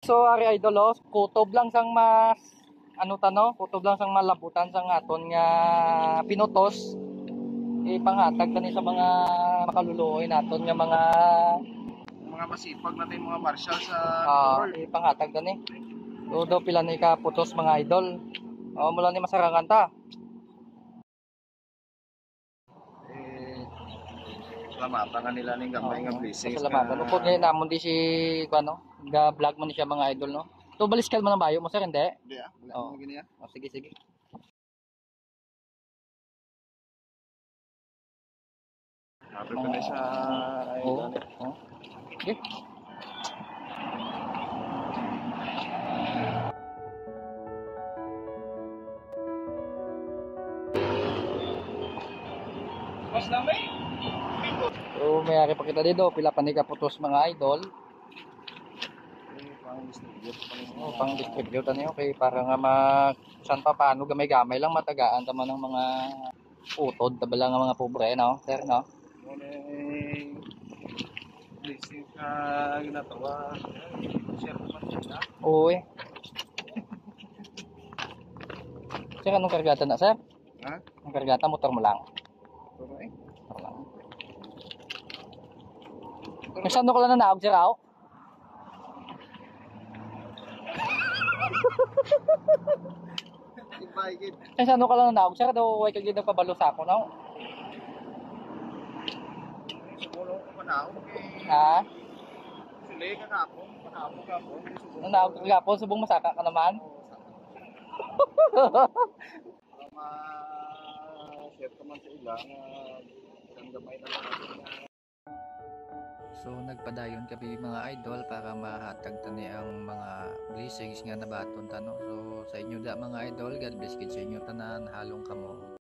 So ari idol oh, kutob lang sang mas kutob lang sang malabutan sang aton nga pinutos. Ipangatag tani sa mga makaluluoy naton nga Mga masipag natin mga marshal sa Bohol. ipangatag tani. So do pila ni ka putos mga idol. Mula ni masarangan ta. Salamatan ka nila ning gamay nga blessings. Salamatan. Upod ngayon namon di si ga vlog man ni siya mga idol no. To baliskal man ang bayo mo sir hindi? Hindi wala mo gini Sige sige. Happy ko na sa Okay. Mas lamay. So mayari pa kita dito, pila pa ni kaputos mga idol. Pang distribute ani okay para nga san pa paano gamay-gamay lang matagaan tama ng mga utod tabala nga mga pobre no, sir no. Blessing ka ginatawa. Share naman siya. Uy. Sir, anong kargata na, sir? Ha? Ang kargata, motor mo lang. Okay. Motor lang. Saan ka lang na naog, sir, ako? Ibigit. Saan ka lang na naog, sir? Daw, huwag kagin na pabalo sa ako, no? Siguro ko panahon Ha? Sili ka kapon. Nung naog ka gapon, subong masaka ka naman? Ma-share ka man sa ilang isang gamay na lang. So nagpadayon kami mga idol para mahatag tani ang mga blessings nga nabaton tano. So sa inyo da mga idol, God bless kid sa inyo tanan, halong kamo.